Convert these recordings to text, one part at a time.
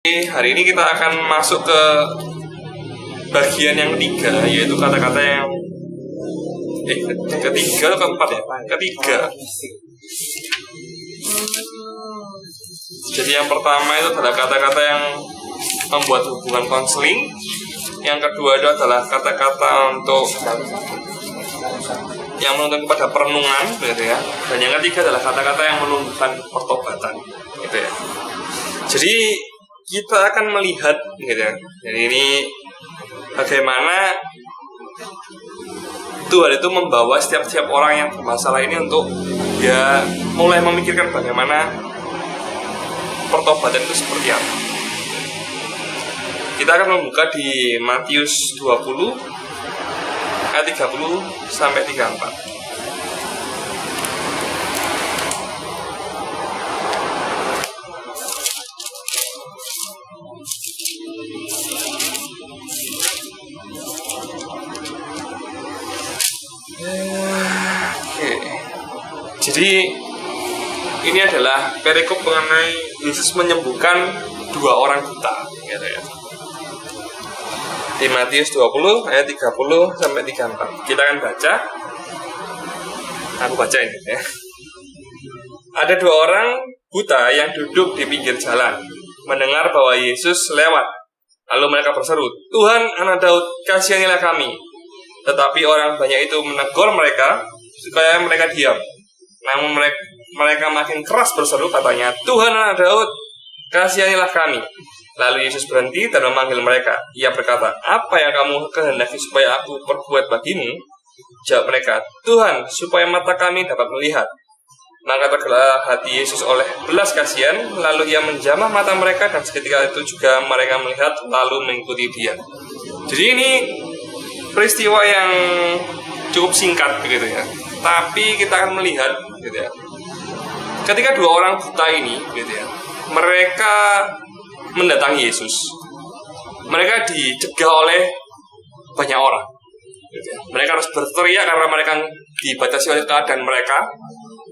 Hari ini kita akan masuk ke bagian yang ketiga, yaitu kata-kata yang ketiga atau keempat ya? Ketiga. Jadi yang pertama itu adalah kata-kata yang membuat hubungan konseling. Yang kedua itu adalah kata-kata untuk yang menuntun kepada perenungan, gitu ya. Dan yang ketiga adalah kata-kata yang menunjukkan pertobatan, gitu ya. Jadi kita akan melihat, gitu ya. Jadi ini bagaimana Tuhan itu membawa setiap orang yang bermasalah ini untuk dia mulai memikirkan bagaimana pertobatan itu seperti apa. Kita akan membuka di Matius 20 ayat 30 sampai 34. Jadi ini adalah perikop mengenai Yesus menyembuhkan 2 orang buta, gitu ya. Di Matius 20 ayat 30 sampai 34. Kita akan baca. Aku baca ini ya. Ada 2 orang buta yang duduk di pinggir jalan, mendengar bahwa Yesus lewat. Lalu mereka berseru, "Tuhan, Anak Daud, kasihanilah kami." Tetapi orang banyak itu menegur mereka supaya mereka diam. Namun mereka makin keras berseru, katanya, "Tuhan, Anak Daud, kasihanilah kami." Lalu Yesus berhenti dan memanggil mereka. Ia berkata, "Apa yang kamu kehendaki supaya aku perbuat bagimu?" Jawab mereka, "Tuhan, supaya mata kami dapat melihat." Maka tergeraklah hati Yesus oleh belas kasihan, lalu ia menjamah mata mereka, dan seketika itu juga mereka melihat lalu mengikuti dia. Jadi ini peristiwa yang cukup singkat begitu ya. Tapi kita akan melihat gitu ya. Ketika 2 orang buta ini gitu ya, mereka mendatangi Yesus. Mereka dicegah oleh banyak orang. Gitu ya. Mereka harus berteriak karena mereka dibatasi oleh keadaan mereka.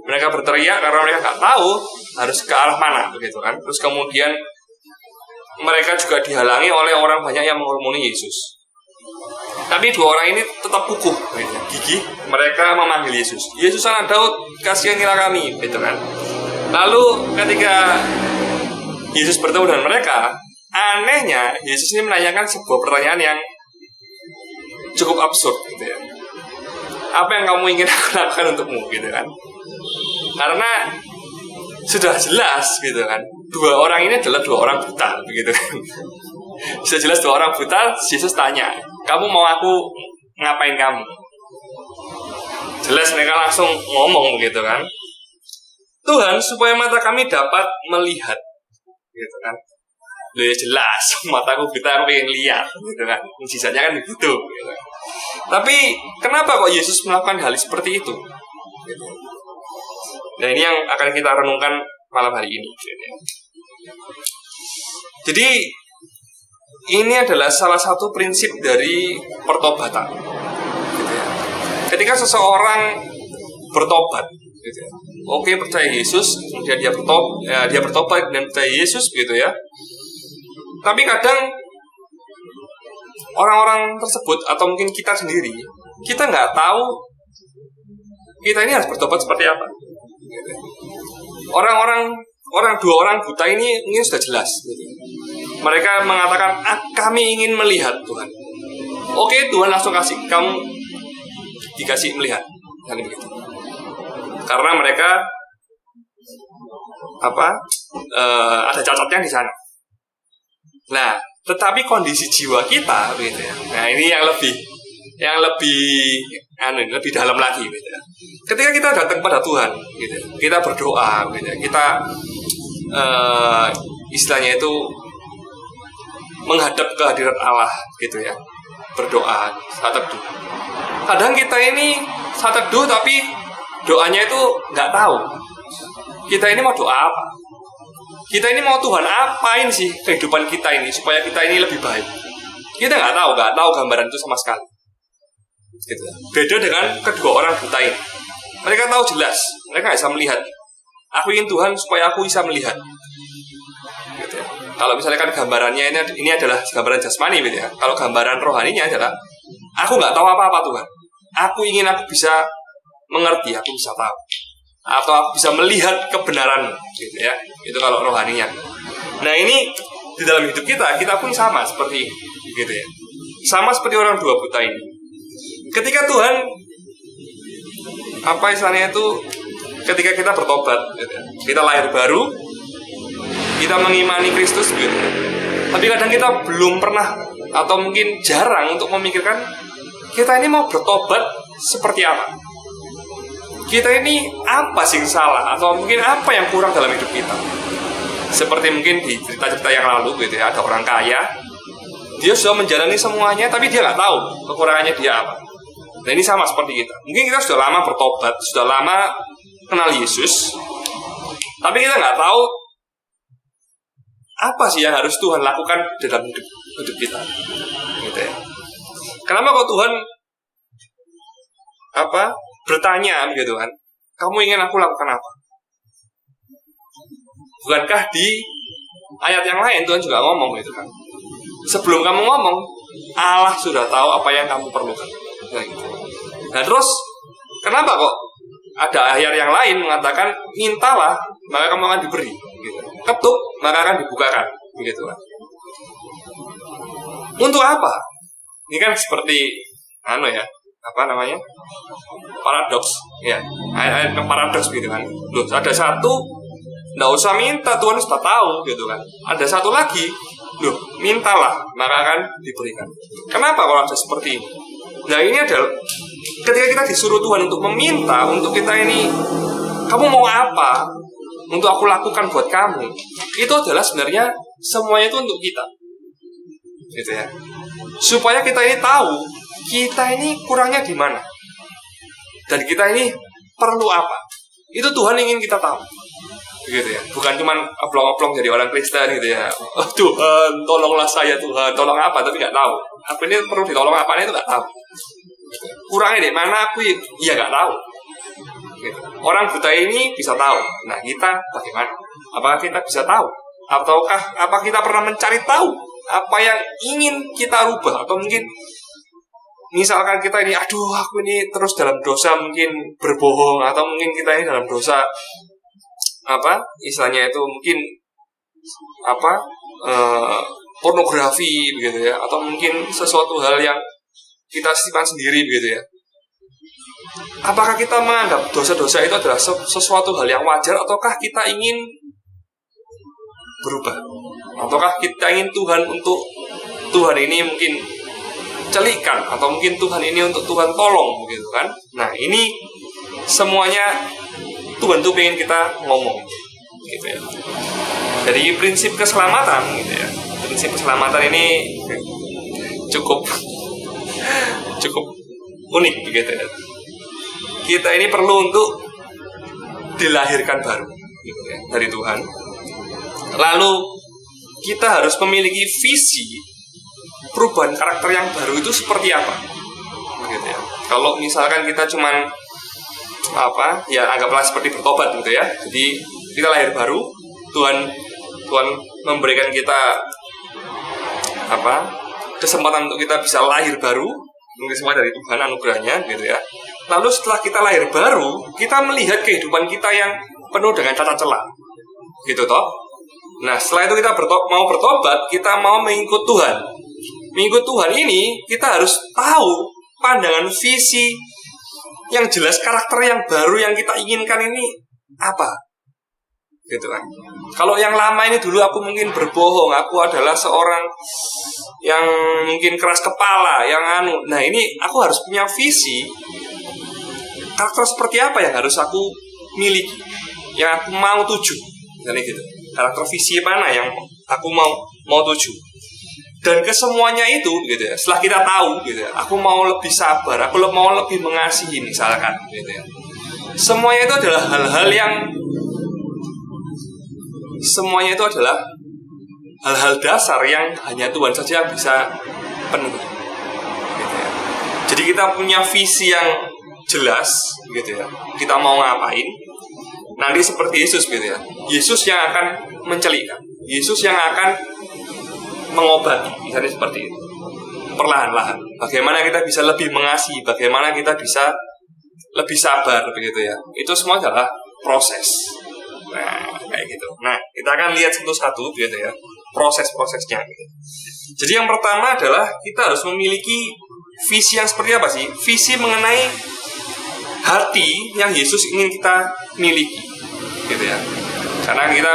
Mereka berteriak karena mereka nggak tahu harus ke arah mana, begitu kan. Terus kemudian mereka juga dihalangi oleh orang banyak yang mengurumuni Yesus. Tapi 2 orang ini tetap kukuh, gitu, gigih. Mereka memanggil Yesus. "Yesus, Anak Daud, kasihanilah kami," gitu kan. Lalu ketika Yesus bertemu dengan mereka, anehnya Yesus ini menanyakan sebuah pertanyaan yang cukup absurd, gitu ya. "Apa yang kamu ingin aku lakukan untukmu?" gitu kan. Karena sudah jelas, gitu kan. 2 orang ini adalah 2 orang buta, begitu kan. Sudah jelas 2 orang buta. Yesus tanya, "Kamu mau aku ngapain kamu?" Jelas mereka langsung ngomong begitu kan, "Tuhan, supaya mata kami dapat melihat," gitu kan. Loh ya jelas, mataku buta, aku pengen lihat, gitu kan. Sisanya kan begitu, gitu. Tapi kenapa kok Yesus melakukan hal seperti itu? Gitu. Nah ini yang akan kita renungkan malam hari ini. Gitu. Jadi ini adalah salah satu prinsip dari pertobatan. Gitu ya. Ketika seseorang bertobat, gitu ya. Oke, percaya Yesus, kemudian dia bertobat dan percaya Yesus, gitu ya. Tapi kadang orang-orang tersebut atau mungkin kita sendiri, kita nggak tahu kita ini harus bertobat seperti apa. Gitu. Orang 2 orang buta ini sudah jelas. Gitu. Mereka mengatakan, "Kami ingin melihat Tuhan." Oke, Tuhan langsung kamu dikasih melihat. Dan begitu. Karena mereka ada cacatnya di sana. Nah, tetapi kondisi jiwa kita, gitu ya. Nah, ini yang lebih dalam lagi, gitu ya. Ketika kita datang pada Tuhan, gitu ya, kita berdoa, gitu ya, kita istilahnya itu menghadap kehadirat Allah, gitu ya, berdoa, saat teduh. Kadang kita ini saat teduh, tapi doanya itu nggak tahu. Kita ini mau doa apa? Kita ini mau Tuhan apain sih kehidupan kita ini supaya kita ini lebih baik? Kita nggak tahu gambaran itu sama sekali. Gitu. Beda dengan kedua orang buta ini. Mereka tahu jelas, mereka bisa melihat. Aku ingin Tuhan supaya aku bisa melihat. Gitu ya. Kalau misalnya kan gambarannya ini adalah gambaran jasmani gitu ya. Kalau gambaran rohaninya adalah aku nggak tahu apa-apa Tuhan. Aku bisa mengerti, aku bisa tahu. Atau aku bisa melihat kebenaran gitu ya. Itu kalau rohaninya. Nah ini di dalam hidup kita pun sama seperti ini gitu ya. Sama seperti orang dua buta ini. Ketika Tuhan ketika kita bertobat gitu ya. Kita lahir baru, kita mengimani Kristus gitu. Tapi kadang kita belum pernah atau mungkin jarang untuk memikirkan kita ini mau bertobat seperti apa. Kita ini apa sih yang salah atau mungkin apa yang kurang dalam hidup kita. Seperti mungkin di cerita-cerita yang lalu gitu ya, ada orang kaya, dia sudah menjalani semuanya tapi dia nggak tahu kekurangannya dia apa. Nah ini sama seperti kita. Mungkin kita sudah lama bertobat, sudah lama kenal Yesus, tapi kita nggak tahu apa sih yang harus Tuhan lakukan dalam hidup kita. Gitu ya. Kenapa kok Tuhan bertanya gitu kan? Kamu ingin aku lakukan apa? Bukankah di ayat yang lain Tuhan juga ngomong gitu kan? Sebelum kamu ngomong, Allah sudah tahu apa yang kamu perlukan. Nah, gitu. Nah terus kenapa kok ada ayat yang lain mengatakan mintalah maka kamu akan diberi, gitu. Ketuk maka akan dibukakan, begitu kan? Untuk apa? Ini kan seperti paradoks, ya, ayat paradoks gitu kan. Loh, ada satu nggak usah minta, Tuhan sudah tahu gitu kan. Ada satu lagi, loh, mintalah maka akan diberikan. Kenapa kalau ada seperti ini? Nah ini adalah ketika kita disuruh Tuhan untuk meminta, untuk kita ini, kamu mau apa? Untuk aku lakukan buat kamu. Itu adalah sebenarnya semuanya itu untuk kita, gitu ya. Supaya kita ini tahu kita ini kurangnya di mana dan kita ini perlu apa. Itu Tuhan ingin kita tahu, gitu ya. Bukan cuma oplong-oplong jadi orang Kristen gitu ya. Oh, Tuhan, tolonglah saya Tuhan, tolong apa? Tapi nggak tahu. Aku ini perlu ditolong apa? Itu nggak tahu. Kurangnya di mana aku? Ya nggak tahu. Gitu. Orang buta ini bisa tahu. Nah kita bagaimana? Apakah kita bisa tahu? Ataukah apa kita pernah mencari tahu apa yang ingin kita rubah? Atau mungkin misalkan kita ini, aku ini terus dalam dosa mungkin berbohong, atau mungkin kita ini dalam dosa istilahnya itu mungkin pornografi begitu ya, atau mungkin sesuatu hal yang kita simpan sendiri begitu ya. Apakah kita menganggap dosa-dosa itu adalah sesuatu hal yang wajar, ataukah kita ingin berubah? Ataukah kita ingin Tuhan ini mungkin celikan, atau mungkin Tuhan ini untuk Tuhan tolong begitu kan? Nah ini semuanya Tuhan tuh pengen kita ngomong gitu ya. Dari prinsip keselamatan gitu ya. Prinsip keselamatan ini cukup unik begitu ya. Kita ini perlu untuk dilahirkan baru gitu ya, dari Tuhan. Lalu kita harus memiliki visi perubahan karakter yang baru itu seperti apa gitu ya. Kalau misalkan kita cuman anggaplah seperti bertobat gitu ya. Jadi kita lahir baru, Tuhan memberikan kita kesempatan untuk kita bisa lahir baru, mungkin semua dari Tuhan anugerahnya gitu ya. Lalu setelah kita lahir baru, kita melihat kehidupan kita yang penuh dengan cacat celah, gitu toh. Nah setelah itu kita mau bertobat, kita mau mengikut Tuhan. Mengikut Tuhan ini kita harus tahu pandangan visi yang jelas, karakter yang baru yang kita inginkan ini apa, gitu kan. Kalau yang lama ini dulu aku mungkin berbohong, aku adalah seorang yang mungkin keras kepala, nah ini aku harus punya visi karakter seperti apa yang harus aku miliki, yang aku mau tuju, misalnya gitu. Karakter visi mana yang aku mau tuju. Dan kesemuanya itu gitu ya, setelah kita tahu gitu ya, aku mau lebih sabar, aku mau lebih mengasihi misalkan gitu ya. Semuanya itu adalah hal-hal dasar yang hanya Tuhan saja yang bisa penuhi gitu ya. Jadi kita punya visi yang jelas gitu ya. Kita mau ngapain? Nanti seperti Yesus gitu ya. Yesus yang akan mencelikan. Yesus yang akan mengobati, misalnya seperti itu. Perlahan-lahan. Bagaimana kita bisa lebih mengasihi, bagaimana kita bisa lebih sabar, begitu ya. Itu semua adalah proses. Nah, kayak gitu. Nah, kita akan lihat satu-satu, gitu ya, proses-prosesnya. Gitu. Jadi yang pertama adalah kita harus memiliki visi yang seperti apa sih? Visi mengenai hati yang Yesus ingin kita miliki, gitu ya. Karena kita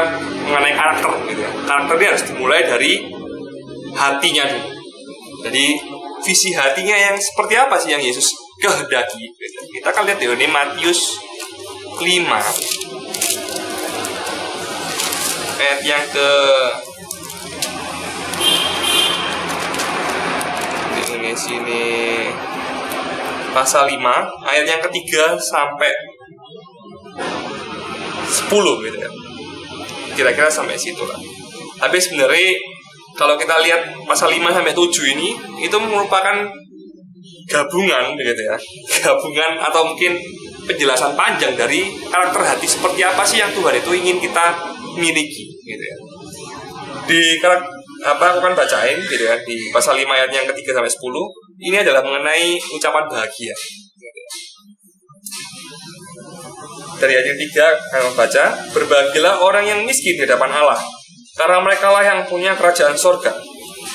mengenai karakter, gitu ya. Karakternya harus dimulai dari hatinya dulu. Jadi visi hatinya yang seperti apa sih yang Yesus kehendaki? Gitu. Kita akan lihat di Matius 5 ayat yang ke sini pasal 5 ayat yang ketiga sampai 10 gitu ya. Kira-kira sampai situ lah. Tapi sebenarnya kalau kita lihat pasal 5 sampai 7 ini itu merupakan gabungan begitu ya. Gabungan atau mungkin penjelasan panjang dari karakter hati seperti apa sih yang Tuhan itu ingin kita miliki gitu ya. Di aku kan bacain gitu ya, di pasal 5 ayat yang ketiga sampai 10 ini adalah mengenai ucapan bahagia. Dari ayat yang 3 kami baca, berbahagialah orang yang miskin di hadapan Allah, karena merekalah yang punya kerajaan sorga.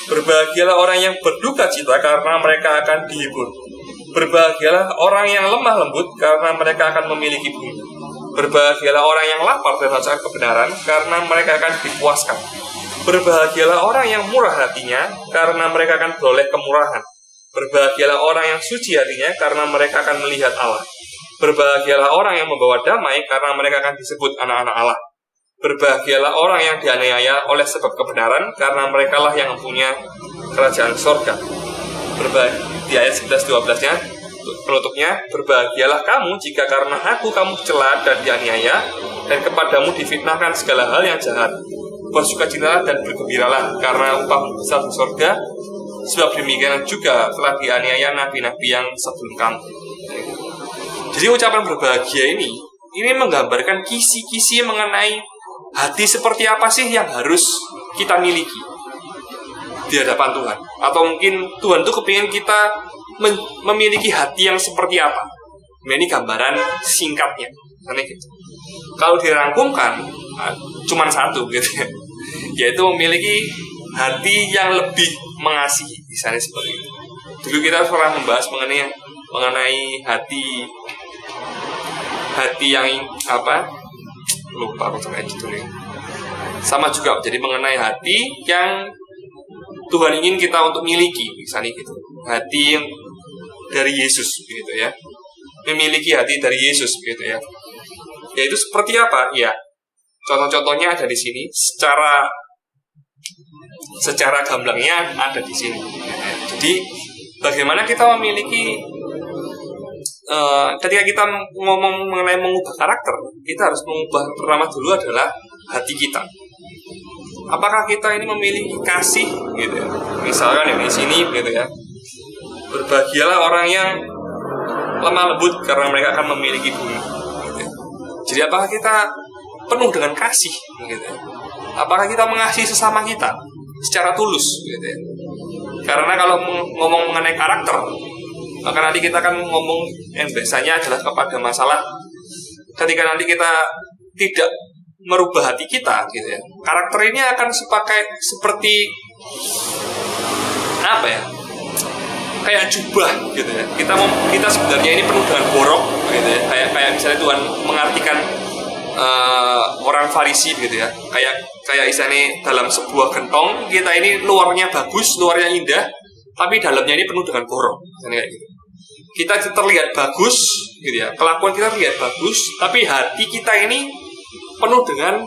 Berbahagialah orang yang berduka cita, karena mereka akan dihibur. Berbahagialah orang yang lemah lembut, karena mereka akan memiliki bumi. Berbahagialah orang yang lapar dan haus akan kebenaran, karena mereka akan dipuaskan. Berbahagialah orang yang murah hatinya, karena mereka akan beroleh kemurahan. Berbahagialah orang yang suci hatinya, karena mereka akan melihat Allah. Berbahagialah orang yang membawa damai, karena mereka akan disebut anak-aanak Allah. Berbahagialah orang yang dianiaya oleh sebab kebenaran, karena merekalah yang mempunyai kerajaan sorga. Di ayat 11-12-nya, penutupnya, berbahagialah kamu jika karena aku kamu dicela dan dianiaya, dan kepadamu difitnahkan segala hal yang jahat. Bersukacitalah dan bergembiralah, karena upahmu besar di sorga, sebab demikian juga telah dianiaya nabi-nabi yang sebelum kamu. Jadi ucapan berbahagia ini menggambarkan kisi-kisi mengenai hati seperti apa sih yang harus kita miliki di hadapan Tuhan. Atau mungkin Tuhan tuh kepingin kita memiliki hati yang seperti apa. Nah, ini gambaran singkatnya. Kalau dirangkumkan, cuma satu gitu ya, yaitu memiliki hati yang lebih mengasihi, misalnya seperti itu. Dulu kita pernah membahas mengenai hati yang apa? Lupa aku coba judulnya. Sama juga, jadi mengenai hati yang Tuhan ingin kita untuk miliki, misalnya gitu. Hati yang dari Yesus, gitu ya. Memiliki hati dari Yesus, gitu ya. Yaitu seperti apa? Ya, contoh-contohnya ada di sini. Secara gamblangnya ada di sini. Jadi bagaimana kita memiliki ketika kita ngomong mengenai mengubah karakter, kita harus mengubah pertama dulu adalah hati kita. Apakah kita ini memiliki kasih, gitu ya? Misalkan yang di sini, gitu ya. Berbahagialah orang yang lemah lembut, karena mereka akan memiliki bumi. Gitu ya. Jadi apakah kita penuh dengan kasih, gitu ya? Apakah kita mengasihi sesama kita secara tulus, gitu ya? Karena kalau ngomong mengenai karakter, maka nanti kita akan ngomong yang biasanya adalah kepada masalah ketika nanti kita tidak merubah hati kita, gitu ya. Karakter ini akan seperti apa ya? Kayak jubah, gitu ya. Kita sebenarnya ini penuh dengan borok, gitu ya. Kayak misalnya Tuhan mengartikan orang Farisi, gitu ya. Kayak istilahnya dalam sebuah gentong, kita ini luarnya bagus, luarnya indah, tapi dalamnya ini penuh dengan borok, kayak gitu. Kita terlihat bagus, gitu ya. Kelakuan kita terlihat bagus, tapi hati kita ini penuh dengan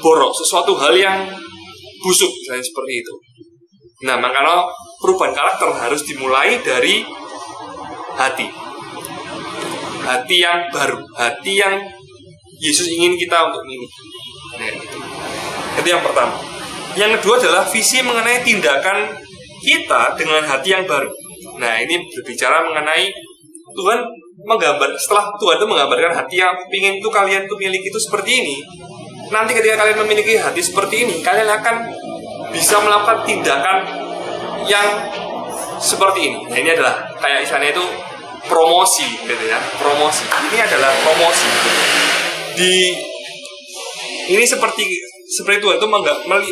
borok, sesuatu hal yang busuk, misalnya seperti itu. Nah, makanya perubahan karakter harus dimulai dari hati. Hati yang baru, hati yang Yesus ingin kita untuk miliki. Nah, itu yang pertama. Yang kedua adalah visi mengenai tindakan kita dengan hati yang baru. Nah, ini berbicara mengenai setelah Tuhan itu menggambarkan hati yang ingin tuh kalian tuh miliki itu seperti ini. nanti ketika kalian memiliki hati seperti ini, kalian akan bisa melakukan tindakan yang seperti ini. Nah, ini adalah kayak istilahnya itu promosi gitu ya, promosi. Ini adalah promosi. Ini seperti Tuhan itu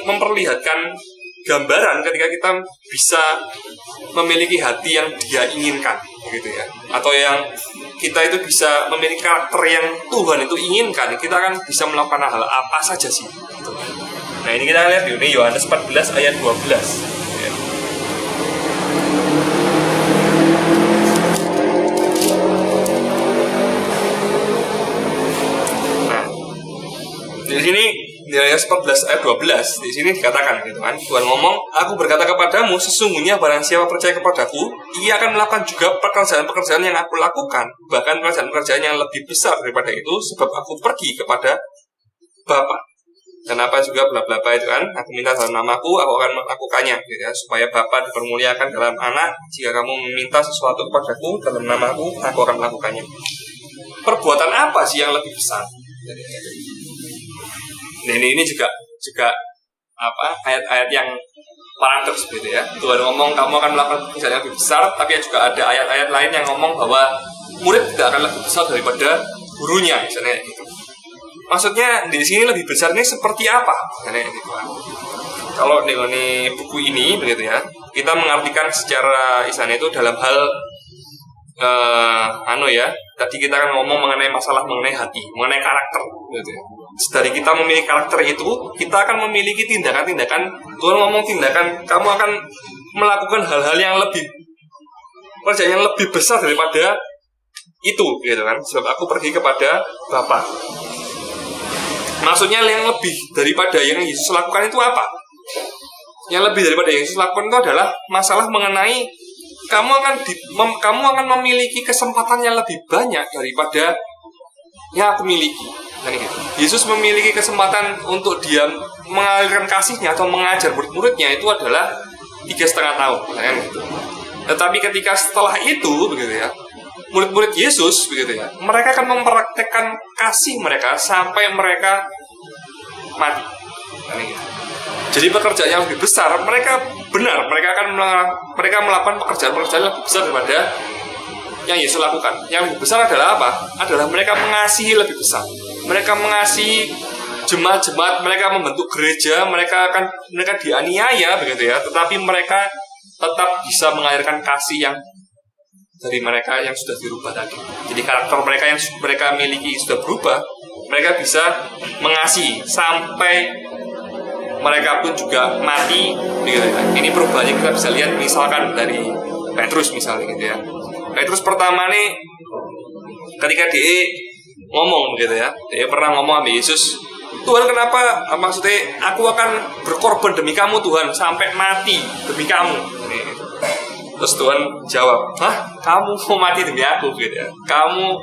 memperlihatkan gambaran ketika kita bisa memiliki hati yang Dia inginkan gitu ya, atau yang kita itu bisa memiliki karakter yang Tuhan itu inginkan, kita akan bisa melakukan hal apa saja sih gitu. Nah, ini kita lihat di Yohanes 14 ayat 12 ya. Nah, di sini di Yohanes 14 ayat 12 di sini dikatakan gitu kan, Tuhan ngomong, aku berkata kepadamu, sesungguhnya barang siapa percaya kepadaku, ia akan melakukan juga pekerjaan-pekerjaan yang aku lakukan, bahkan pekerjaan-pekerjaan yang lebih besar daripada itu, sebab aku pergi kepada Bapa. Dan apa juga bla bla bla itu kan, aku minta dalam namaku, aku akan melakukannya gitu ya, supaya Bapa dipermuliakan dalam anak. Jika kamu meminta sesuatu kepadaku dalam namaku, aku akan melakukannya. Perbuatan apa sih yang lebih besar? Nah, ini juga ayat-ayat yang paradoks gitu ya. Tuhan ngomong kamu akan melakukan pekerjaan yang lebih besar, tapi juga ada ayat-ayat lain yang ngomong bahwa murid tidak akan lebih besar daripada gurunya, misalnya gitu. Maksudnya di sini lebih besar ini seperti apa? Misalnya gitu. Kalau di buku ini begitu ya, kita mengartikan secara istilahnya itu dalam hal tadi kita kan ngomong mengenai masalah mengenai hati, mengenai karakter gitu ya. Dari kita memiliki karakter itu, kita akan memiliki tindakan-tindakan. Tuhan ngomong tindakan, kamu akan melakukan hal-hal yang lebih, pekerjaan yang lebih besar daripada itu gitu kan, sebab aku pergi kepada Bapa. Maksudnya yang lebih daripada yang Yesus lakukan itu apa? Yang lebih daripada yang Yesus lakukan itu adalah masalah mengenai kamu akan memiliki kesempatan yang lebih banyak daripada yang aku miliki. Gitu. Yesus memiliki kesempatan untuk Dia mengalirkan kasihnya atau mengajar murid-muridnya itu adalah 3,5 tahun, kan gitu. Tetapi ketika setelah itu begitu ya, murid-murid Yesus begitu ya, mereka akan mempraktekkan kasih mereka sampai mereka mati. Kan gitu. Jadi pekerjaan yang lebih besar, mereka melakukan pekerjaan-pekerjaan yang lebih besar daripada yang Yesus lakukan. Yang lebih besar adalah apa? Adalah mereka mengasihi lebih besar. Mereka mengasihi jemaat-jemaat, mereka membentuk gereja, mereka dianiaya begitu ya, tetapi mereka tetap bisa mengalirkan kasih yang dari mereka yang sudah dirubah tadi. Jadi karakter mereka yang mereka miliki sudah berubah, mereka bisa mengasihi sampai mereka pun juga mati begitu ya. Ini perubahannya kita bisa lihat misalkan dari Petrus misalnya gitu ya. Petrus pertama nih ketika dia ngomong gitu ya, dia pernah ngomong sama Yesus, Tuhan kenapa, maksudnya aku akan berkorban demi kamu Tuhan, sampai mati demi kamu. Terus Tuhan jawab, kamu mau mati demi aku gitu ya? Kamu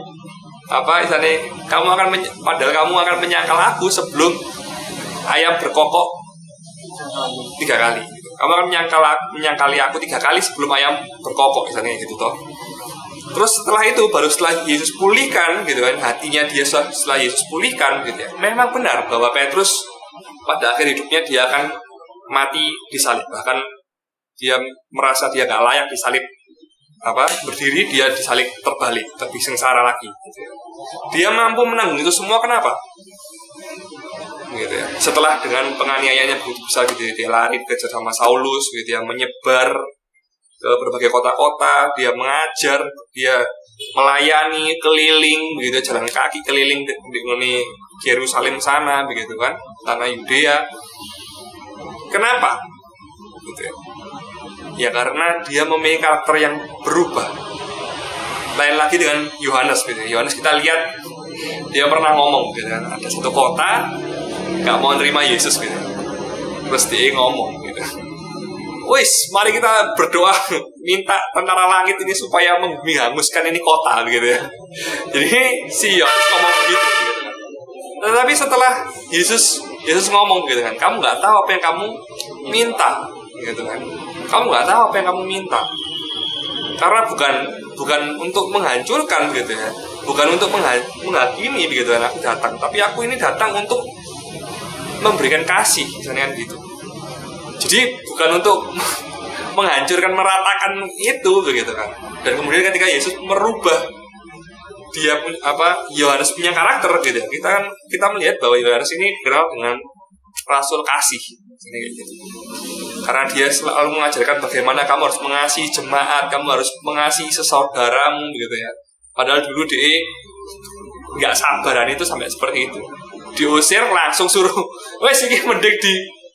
istilahnya, padahal kamu akan menyangkal aku sebelum ayam berkokok 3 kali. Kamu akan menyangkali aku 3 kali sebelum ayam berkokok, misalnya gitu toh. Terus setelah itu, baru setelah Yesus pulihkan gitu kan, hatinya dia setelah Yesus pulihkan gitu ya, memang benar bahwa Petrus pada akhir hidupnya dia akan mati disalib. Bahkan dia merasa dia gak layak disalib, berdiri dia disalib terbalik, lebih sengsara lagi gitu ya. Dia mampu menanggung itu semua, kenapa? Gitu ya. Setelah dengan penganiayaannya begitu besar gitu ya, dia lari dikejar sama Saulus gitu ya, menyebar ke berbagai kota-kota, dia mengajar, dia melayani keliling begitu, jalan kaki keliling di Yerusalem sana begitu kan, tanah Yudea. Kenapa? Gitu ya. Ya karena dia memiliki karakter yang berubah. Lain lagi dengan Yohanes gitu. Yohanes kita lihat dia pernah ngomong gitu kan, ada satu kota gak mau nerima Yesus gitu. Terus dia ngomong gitu, wis, mari kita berdoa minta tentara langit ini supaya menghanguskan ini kota gitu ya. Jadi si Yohanes ngomong begitu gitu. Tetapi setelah Yesus ngomong gitu kan, kamu nggak tahu apa yang kamu minta gitu kan. Kamu nggak tahu apa yang kamu minta. Karena bukan untuk menghancurkan gitu ya. Bukan untuk menghakimi begitu kan aku datang, tapi aku ini datang untuk memberikan kasih, misalnya kan gitu. Jadi bukan untuk menghancurkan, meratakan itu begitu kan. Dan kemudian ketika Yesus merubah dia Yohanes punya karakter gitu. Kita melihat bahwa Yohanes ini dikenal dengan rasul kasih gitu. Karena dia selalu mengajarkan bagaimana kamu harus mengasihi jemaat, kamu harus mengasihi sesaudaramu gitu ya. Padahal dulu dia nggak sabaran itu sampai seperti itu. Diusir langsung suruh, wes ini mending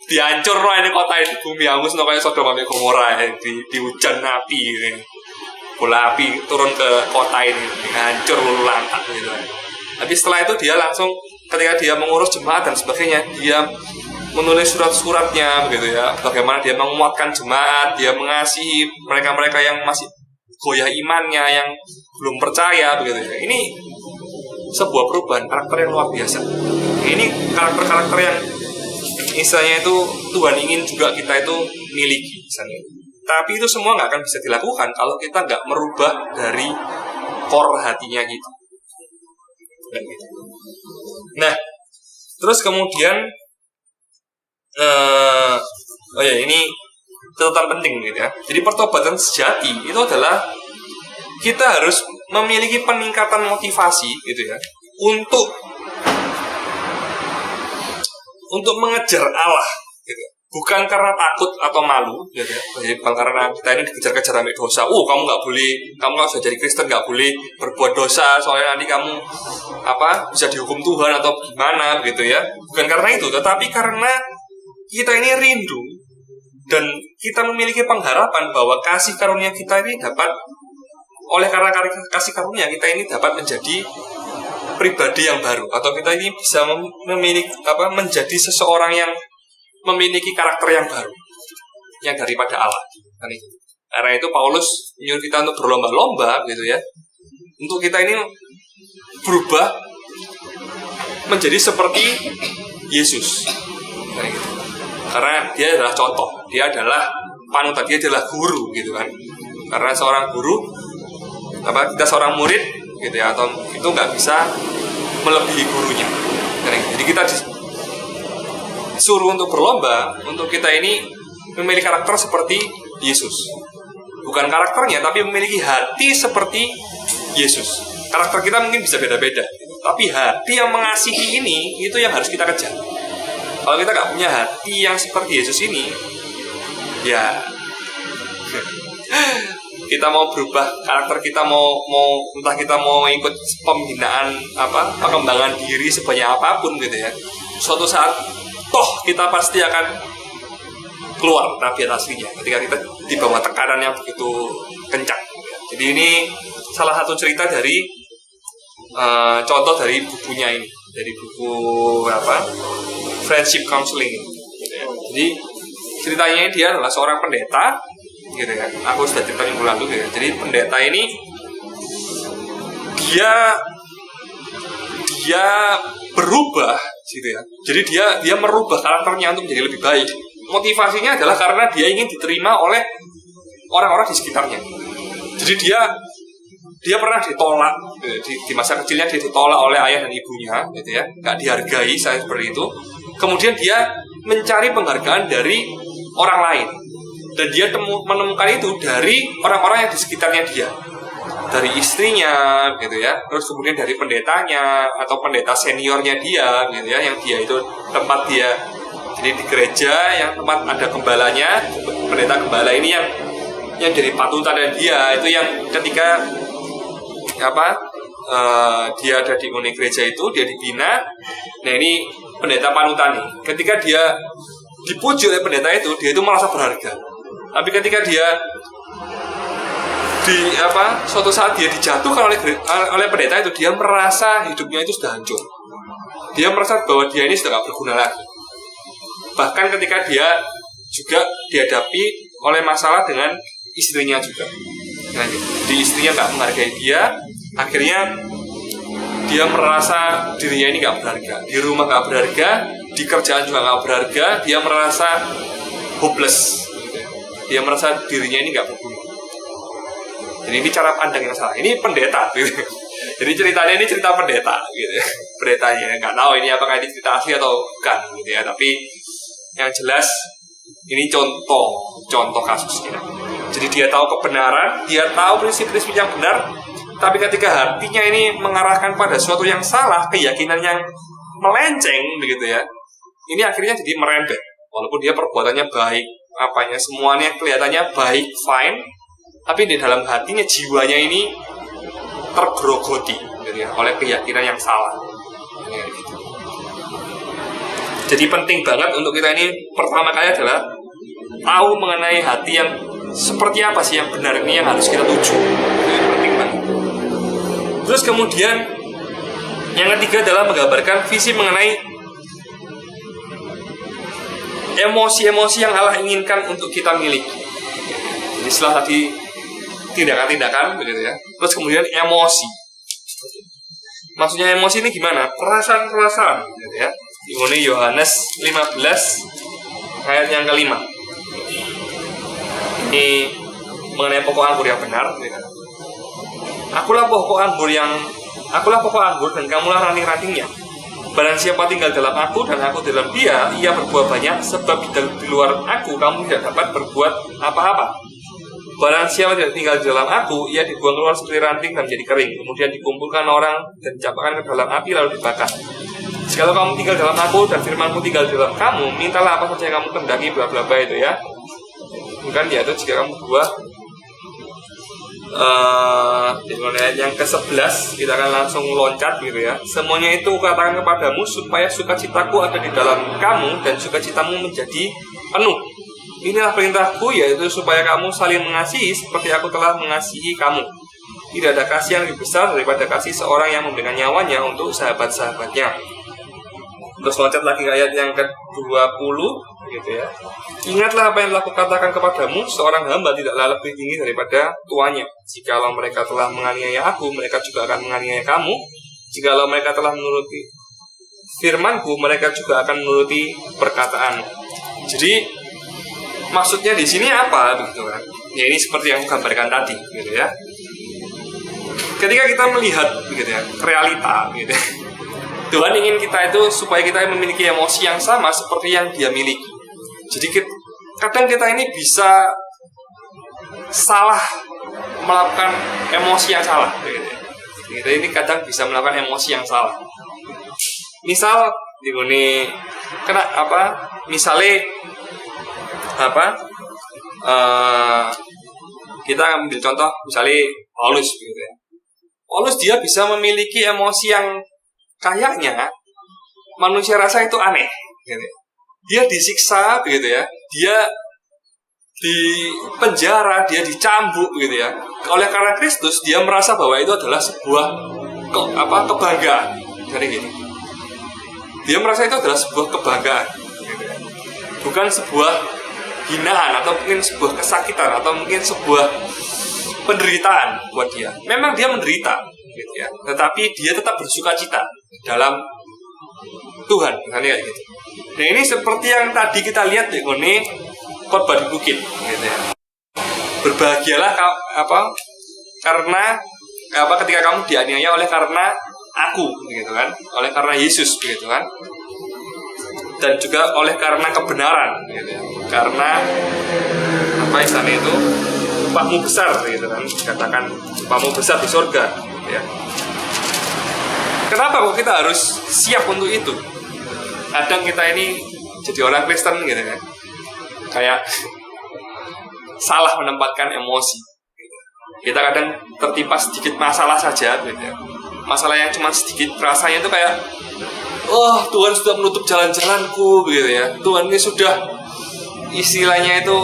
dihancur loh ini kota ini, bumi hangus no kayak Sodom dan Gomora di hujan api gitu. Bola api turun ke kota ini, hancur lulu lantak gitu. Tapi setelah itu dia langsung ketika dia mengurus jemaat dan sebagainya, dia menulis surat-suratnya begitu ya. Bagaimana dia menguatkan jemaat, dia mengasihi mereka-mereka yang masih goyah imannya, yang belum percaya begitu ya. Ini sebuah perubahan karakter yang luar biasa. Ini karakter-karakter yang istilahnya itu Tuhan ingin juga kita itu miliki misalnya. Tapi itu semua nggak akan bisa dilakukan kalau kita nggak merubah dari core hatinya gitu. Nah, terus kemudian ini catatan penting gitu ya. Jadi pertobatan sejati itu adalah kita harus memiliki peningkatan motivasi gitu ya untuk mengejar Allah gitu. Bukan karena takut atau malu gitu ya. Jadi bukan karena kita ini dikejar-kejar ambil dosa. Kamu nggak usah jadi Kristen, nggak boleh berbuat dosa soalnya nanti kamu bisa dihukum Tuhan atau gimana gitu ya. Bukan karena itu, tetapi karena kita ini rindu dan kita memiliki pengharapan bahwa kasih karunia kita ini dapat, oleh karena kasih karunia kita ini dapat menjadi pribadi yang baru, atau kita ini bisa memiliki menjadi seseorang yang memiliki karakter yang baru yang daripada Allah. Karena itu Paulus menyuruh kita untuk berlomba-lomba gitu ya, untuk kita ini berubah menjadi seperti Yesus. Karena dia adalah contoh, dia adalah panutan, dia adalah guru gitu kan. Karena seorang guru, kita seorang murid gitu ya, atau itu nggak bisa melebihi gurunya. Jadi kita disuruh untuk berlomba, untuk kita ini memiliki karakter seperti Yesus. Bukan karakternya, tapi memiliki hati seperti Yesus. Karakter kita mungkin bisa beda-beda, tapi hati yang mengasihi ini, itu yang harus kita kejar. Kalau kita nggak punya hati yang seperti Yesus ini, ya kita mau berubah karakter kita, entah kita mau ikut pembinaan pengembangan diri sebanyak apapun gitu ya, suatu saat toh kita pasti akan keluar tabiat aslinya ketika kita di bawah tekanan yang begitu kencang. Jadi ini salah satu cerita dari contoh dari bukunya ini, dari buku Friendship Counseling. Jadi ceritanya dia adalah seorang pendeta gitu ya. Aku sudah cerita minggu lalu gitu ya. Jadi pendeta ini dia berubah gitu ya. Jadi dia merubah karakternya untuk menjadi lebih baik. Motivasinya adalah karena dia ingin diterima oleh orang-orang di sekitarnya. Jadi dia pernah ditolak di masa kecilnya, dia ditolak oleh ayah dan ibunya gitu ya, nggak dihargai saya seperti itu. Kemudian dia mencari penghargaan dari orang lain, dan dia menemukan itu dari orang-orang yang di sekitarnya dia, dari istrinya gitu ya, terus kemudian dari pendetanya atau pendeta seniornya dia gitu ya, yang dia itu tempat dia, jadi di gereja yang tempat ada gembalanya, pendeta gembala ini yang jadi patutan dia, itu yang ketika dia ada di unit gereja itu, dia dibina. Nah ini pendeta panutan nih, ketika dia dipuji oleh pendeta itu, dia itu merasa berharga. Tapi ketika dia suatu saat dia dijatuhkan oleh pendeta itu, dia merasa hidupnya itu sudah hancur. Dia merasa bahwa dia ini sudah gak berguna lagi. Bahkan ketika dia juga dihadapi oleh masalah dengan istrinya juga. Nah, di istrinya gak menghargai dia, akhirnya dia merasa dirinya ini gak berharga, di rumah gak berharga, di kerjaan juga gak berharga, dia merasa hopeless, dia merasa dirinya ini gak berguna. Jadi ini cara pandang yang salah. Ini pendeta, Jadi ceritanya ini cerita pendeta gitu. Pendetanya nggak tahu ini apakah ini cerita asli atau bukan gitu ya. Tapi yang jelas ini contoh kasusnya. Jadi dia tahu kebenaran, dia tahu prinsip-prinsip yang benar, tapi ketika hatinya ini mengarahkan pada sesuatu yang salah, keyakinan yang melenceng begitu ya. Ini akhirnya jadi merembet. Walaupun dia perbuatannya baik, apanya semuanya kelihatannya baik, fine, tapi di dalam hatinya, jiwanya ini tergerogoti gitu ya, oleh keyakinan yang salah. Gitu. Jadi penting banget untuk kita ini pertama kali adalah tahu mengenai hati yang seperti apa sih yang benar ini yang harus kita tuju. Itu penting banget. Terus kemudian yang ketiga adalah menggambarkan visi mengenai emosi-emosi yang Allah inginkan untuk kita miliki. Jadi setelah tadi tindakan-tindakan begitu ya. Terus kemudian emosi. Maksudnya emosi ini gimana? Perasaan-perasaan gitu ya. Ini Yohanes 15 ayat yang kelima. Ini mengenai pokok anggur yang benar gitu. Akulah pokok anggur dan kamulah ranting-rantingnya. Barang siapa tinggal dalam aku dan aku dalam dia, ia berbuah banyak, sebab di luar aku kamu tidak dapat berbuat apa-apa. Barang siapa tidak tinggal di dalam aku, ia dibuang keluar seperti ranting dan menjadi kering. Kemudian dikumpulkan orang dan dicampakkan ke dalam api lalu dibakar. Jikalau kamu tinggal dalam aku dan firmanku tinggal di dalam kamu, mintalah apa saja yang kamu kehendaki, bla bla bla itu ya. Bukan ya, itu jika kamu buah yang ke-11 kita akan langsung loncat gitu ya. Semuanya itu katakan kepadamu supaya sukacitaku ada di dalam kamu dan sukacitamu menjadi penuh. Inilah perintahku, yaitu supaya kamu saling mengasihi seperti aku telah mengasihi kamu. Tidak ada kasih yang lebih besar daripada kasih seorang yang memberikan nyawanya untuk sahabat-sahabatnya. Terus loncat lagi ke ayat yang ke-20 gitu ya. Ingatlah apa yang telah kukatakan kepadamu, seorang hamba tidaklah lebih tinggi daripada tuannya. Jikalau mereka telah menganiaya aku, mereka juga akan menganiaya kamu. Jikalau mereka telah menuruti firmanku, mereka juga akan menuruti perkataan. Jadi maksudnya di sini apa begitu kan? Ya ini seperti yang aku gambarkan tadi gitu ya. Ketika kita melihat begitu ya, realita gitu ya. Tuhan ingin kita itu supaya kita memiliki emosi yang sama seperti yang Dia miliki. Jadi kadang kita ini bisa salah melakukan emosi yang salah. Kita ini kadang bisa melakukan emosi yang salah. Misal ini misalnya kita ambil contoh misalnya Paulus gitu ya. Paulus dia bisa memiliki emosi yang kayaknya manusia rasa itu aneh gitu. Dia disiksa begitu ya, dia di penjara, dia dicambuk gitu ya. Oleh karena Kristus dia merasa bahwa itu adalah sebuah kebanggaan. Jadi gitu. Dia merasa itu adalah sebuah kebanggaan gitu ya. Bukan sebuah hinaan atau mungkin sebuah kesakitan atau mungkin sebuah penderitaan buat dia. Memang dia menderita gitu ya. Tetapi dia tetap bersuka cita dalam Tuhan, kan ya gitu. Nah ini seperti yang tadi kita lihat di ini khotbah di bukit, gitu ya. Berbahagialah karena ketika kamu dianiaya oleh karena aku, gitu kan, oleh karena Yesus, gitu kan, dan juga oleh karena kebenaran, gitu ya. Karena istilahnya itu upahmu besar, gitu kan, dikatakan upahmu besar di surga, gitu ya. Kenapa kok kita harus siap untuk itu? Kadang kita ini jadi orang Kristen gitu kan, kayak salah menempatkan emosi. Kita kadang tertimpa sedikit masalah saja, gitu ya. Masalah yang cuma sedikit, rasanya itu kayak, Tuhan sudah menutup jalan-jalanku, gitu ya. Tuhan ini sudah istilahnya itu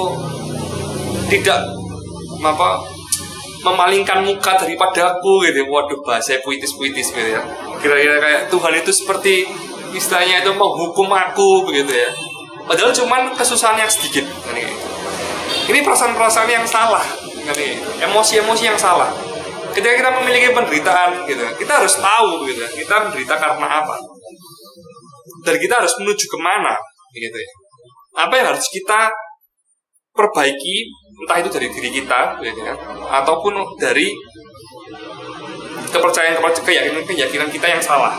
tidak memalingkan muka daripadaku, gitu. Waduh, bahasa puitis-puitis, gitu ya. Kira-kira kayak Tuhan itu seperti istilahnya itu menghukum aku begitu ya. Padahal cuman kesusahan yang sedikit. Ini perasaan-perasaan yang salah. Emosi-emosi yang salah. Ketika kita memiliki penderitaan gitu, kita harus tahu gitu, kita menderita karena apa. Dan kita harus menuju kemana gitu ya. Apa yang harus kita perbaiki, entah itu dari diri kita gitu ya, ataupun dari keyakinan kita yang salah.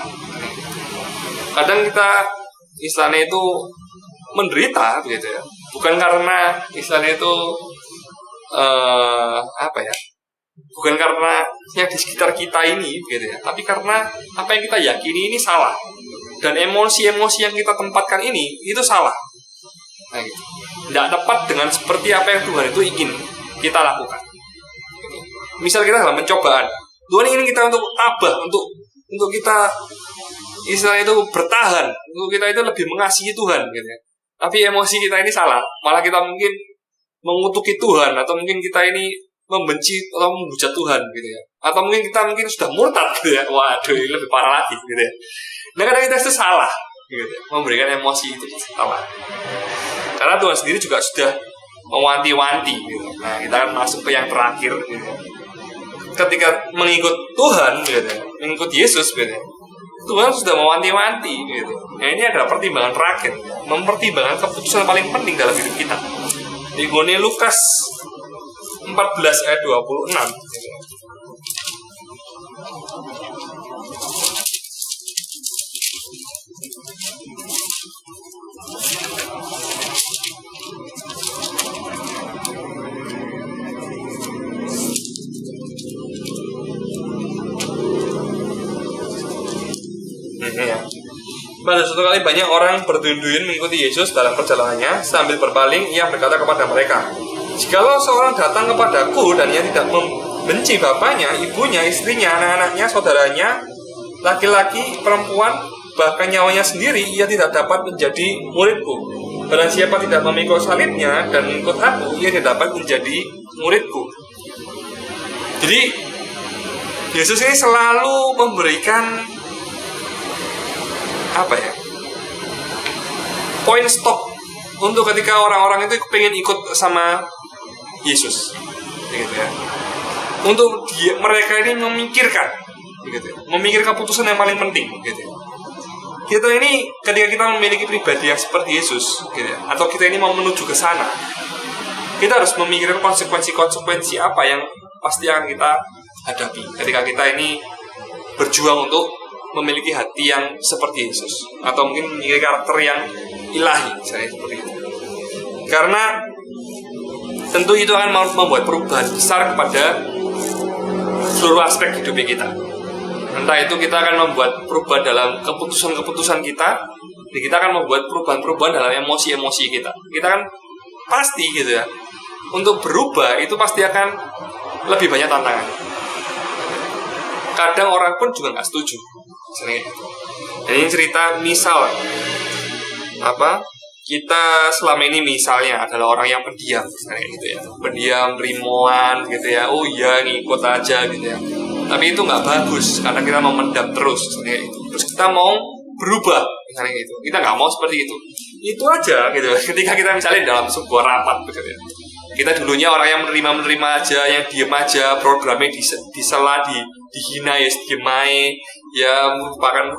Kadang kita istilahnya itu menderita gitu ya, bukan karena istilahnya itu bukan karena yang di sekitar kita ini gitu ya, tapi karena apa yang kita yakini ini salah, dan emosi-emosi yang kita tempatkan ini itu salah. Nah, gitu. Tidak tepat dengan seperti apa yang Tuhan itu ingin kita lakukan. Misal kita dalam pencobaan, Tuhan ingin kita untuk tabah, untuk kita istilahnya itu bertahan, untuk kita itu lebih mengasihi Tuhan gitu ya. Tapi emosi kita ini salah, malah kita mungkin mengutuki Tuhan, atau mungkin kita ini membenci atau menghujat Tuhan gitu ya, atau mungkin kita sudah murtad gitu ya. Waduh, ini lebih parah lagi gitu ya. Nah, kadang kita itu salah gitu ya, memberikan emosi itu salah, karena Tuhan sendiri juga sudah mewanti-wanti gitu. Nah, kita akan masuk ke yang terakhir gitu. Ketika mengikut Tuhan gitu, mengikut Yesus gitu, Tuhan sudah mewanti-wanti gitu. Nah, ini adalah pertimbangan terakhir, mempertimbangkan keputusan paling penting dalam hidup kita. Di Lukas 14 ayat 26 gitu. Pada suatu kali banyak orang berduyun-duyun mengikuti Yesus dalam perjalanannya. Sambil berpaling, ia berkata kepada mereka, "Jikalau seorang datang kepadaku dan ia tidak membenci bapaknya, ibunya, istrinya, anak-anaknya, saudaranya, laki-laki, perempuan, bahkan nyawanya sendiri, ia tidak dapat menjadi muridku. Barang siapa tidak memikul salibnya dan mengikut aku, ia tidak dapat menjadi muridku." Jadi Yesus ini selalu memberikan poin stop untuk ketika orang-orang itu pengen ikut sama Yesus gitu ya. Untuk mereka ini memikirkan gitu ya, memikirkan keputusan yang paling penting gitu ya. Kita ini ketika kita memiliki pribadi yang seperti Yesus gitu ya, atau kita ini mau menuju ke sana, kita harus memikirkan konsekuensi apa yang pasti akan kita hadapi ketika kita ini berjuang untuk memiliki hati yang seperti Yesus, atau mungkin memiliki karakter yang ilahi, misalnya seperti itu. Karena tentu itu akan membuat perubahan besar kepada seluruh aspek hidup kita. Entah itu kita akan membuat perubahan dalam keputusan-keputusan kita, kita akan membuat perubahan-perubahan dalam emosi-emosi kita. Kita kan pasti gitu ya, untuk berubah itu pasti akan lebih banyak tantangan. Kadang orang pun juga nggak setuju. Ini cerita misal kita selama ini misalnya adalah orang yang pendiam misalnya gitu ya, pendiam, rimoan gitu ya, oh iya ngikut aja gitu ya, tapi itu nggak bagus karena kita mau mendam terus misalnya itu. Terus kita mau berubah misalnya gitu, kita nggak mau seperti itu aja gitu. Ketika kita misalnya dalam sebuah rapat gitu ya, kita dulunya orang yang menerima aja, yang diem aja, programnya disela, dihina ya, dihina ya, merupakan